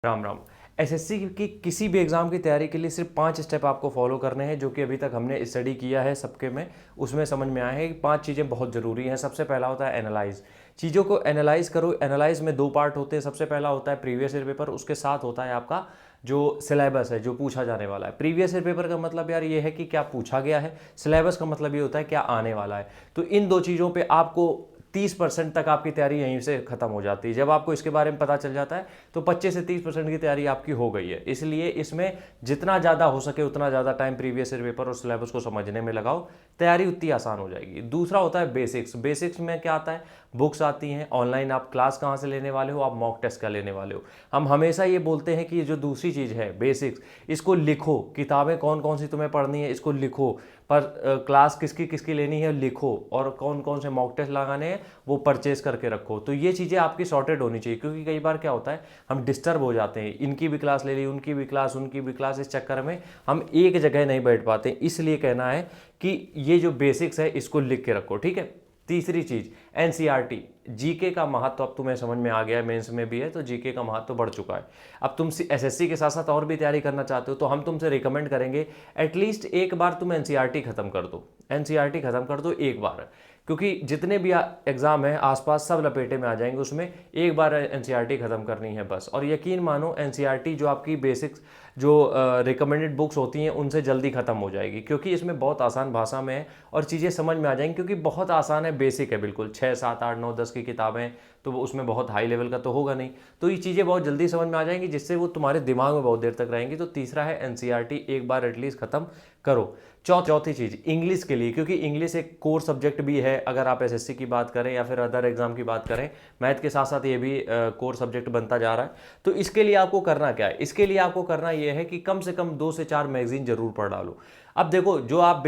Ram Ram. SSC की किसी भी एग्ज़ाम की तैयारी के लिए सिर्फ 5 स्टेप आपको फॉलो करने हैं, जो कि अभी तक हमने स्टडी किया है सबके में। उसमें समझ में आया है कि 5 चीज़ें बहुत ज़रूरी हैं। सबसे पहला होता है एनालाइज़। चीज़ों को एनालाइज करो। एनालाइज में 2 पार्ट होते हैं। सबसे पहला होता है प्रीवियस ईयर पेपर, उसके साथ होता है आपका जो सिलेबस है, जो पूछा जाने वाला है। प्रीवियस ईयर पेपर का मतलब यार ये है कि क्या पूछा गया है, सिलेबस का मतलब ये होता है क्या आने वाला है। तो इन 2 चीज़ों पे आपको 30% तक आपकी तैयारी यहीं से खत्म हो जाती है। जब आपको इसके बारे में पता चल जाता है तो 25 से 30% की तैयारी आपकी हो गई है। इसलिए इसमें जितना ज़्यादा हो सके उतना ज़्यादा टाइम प्रीवियस ईयर पेपर और सिलेबस को समझने में लगाओ, तैयारी उतनी आसान हो जाएगी। दूसरा होता है बेसिक्स। बेसिक्स में क्या आता है, बुक्स आती हैं, ऑनलाइन आप क्लास कहाँ से लेने वाले हो, आप मॉक टेस्ट का लेने वाले हो। हम हमेशा ये बोलते हैं कि ये जो दूसरी चीज़ है बेसिक्स, इसको लिखो। किताबें कौन कौन सी तुम्हें पढ़नी है इसको लिखो, पर क्लास किसकी किसकी लेनी है लिखो, और कौन कौन से मॉक टेस्ट लगाने हैं वो परचेज करके रखो। तो ये चीज़ें आपकी सॉर्टेड होनी चाहिए, क्योंकि कई बार क्या होता है हम डिस्टर्ब हो जाते हैं, इनकी भी क्लास ले ली, उनकी भी क्लास, उनकी भी क्लास, इस चक्कर में हम एक जगह नहीं बैठ पाते। इसलिए कहना है कि ये जो बेसिक्स है इसको लिख के रखो, ठीक है। तीसरी चीज़ एनसीईआरटी, जीके का महत्व अब तुम्हें समझ में आ गया है, मेंस में भी है तो जीके का महत्व बढ़ चुका है। अब तुम एसएससी के साथ साथ और भी तैयारी करना चाहते हो तो हम तुमसे रिकमेंड करेंगे एटलीस्ट एक बार तुम एनसीईआरटी खत्म कर दो। एनसीईआरटी खत्म कर दो एक बार, क्योंकि जितने भी एग्जाम हैं आसपास सब लपेटे में आ जाएंगे, उसमें एक बार एनसीईआरटी खत्म करनी है बस। और यकीन मानो एनसीईआरटी जो आपकी बेसिक्स जो रिकमेंडेड बुक्स होती हैं उनसे जल्दी खत्म हो जाएगी, क्योंकि इसमें बहुत आसान भाषा में है और चीज़ें समझ में आ जाएंगी, क्योंकि बहुत आसान है, बेसिक है बिल्कुल। 6, 7, 8, 9, 10 की किताबें तो वो उसमें बहुत हाई लेवल का तो होगा नहीं, तो ये चीज़ें बहुत जल्दी समझ में आ जाएंगी, जिससे वो तुम्हारे दिमाग में बहुत देर तक रहेंगी। तो तीसरा है एनसीईआरटी एक बार एटलीस्ट खत्म करो। चौथी चीज़ इंग्लिश के लिए, क्योंकि इंग्लिश एक कोर सब्जेक्ट भी है। अगर आप एसएससी की बात करें या फिर अदर एग्जाम की बात करें, मैथ के साथ साथ ये भी कोर सब्जेक्ट बनता जा रहा है। तो इसके लिए आपको करना क्या है, इसके लिए आपको करना ये है कि कम से कम 2 से 4 मैगजीन जरूर पढ़ डालो। अब देखो, जो आप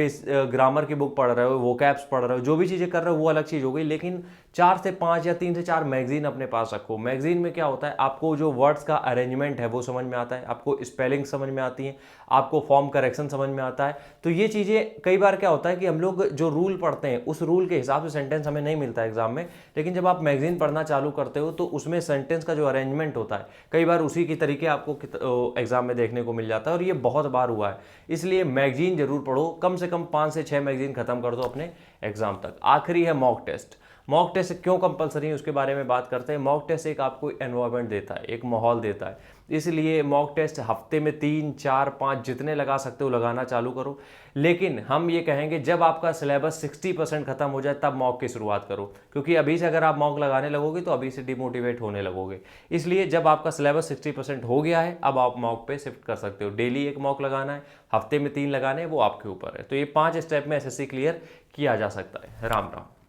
ग्रामर की बुक पढ़ रहे हो, वोकैब्स पढ़ रहे हो, जो भी चीज़ें कर रहे हो वो अलग चीज़ हो गई, लेकिन 4 से 5 या 3 से 4 मैगजीन अपने पास रखो। मैगजीन में क्या होता है, आपको जो वर्ड्स का अरेंजमेंट है वो समझ में आता है, आपको स्पेलिंग समझ में आती है, आपको फॉर्म करेक्शन समझ में आता है। तो ये चीज़ें कई बार क्या होता है कि हम लोग जो रूल पढ़ते हैं उस रूल के हिसाब से सेंटेंस हमें नहीं मिलता है एग्जाम में, लेकिन जब आप मैगजीन पढ़ना चालू करते हो तो उसमें सेंटेंस का जो अरेंजमेंट होता है कई बार उसी की तरीके आपको एग्जाम में देखने को मिल जाता है, और ये बहुत बार हुआ है। इसलिए मैगजीन जरूर पढ़ो, कम से कम 5 से 6 मैगजीन खत्म कर दो अपने एग्जाम तक। आखिरी है मॉक टेस्ट। मॉक टेस्ट क्यों कंपलसरी है उसके बारे में बात करते हैं। मॉक टेस्ट एक आपको एनवायरनमेंट देता है, एक माहौल देता है, इसलिए मॉक टेस्ट हफ्ते में 3, 4, 5 जितने लगा सकते हो लगाना चालू करो। लेकिन हम ये कहेंगे जब आपका सिलेबस 60% खत्म हो जाए तब मॉक की शुरुआत करो, क्योंकि अभी से अगर आप मॉक लगाने लगोगे तो अभी से डिमोटिवेट होने लगोगे। इसलिए जब आपका सिलेबस 60% हो गया है अब आप मॉक पे शिफ्ट कर सकते हो। डेली एक मॉक लगाना है, हफ्ते में 3 लगाने हैं, वो आपके ऊपर है। तो ये 5 स्टेप में एसएससी क्लियर किया जा सकता है। राम राम।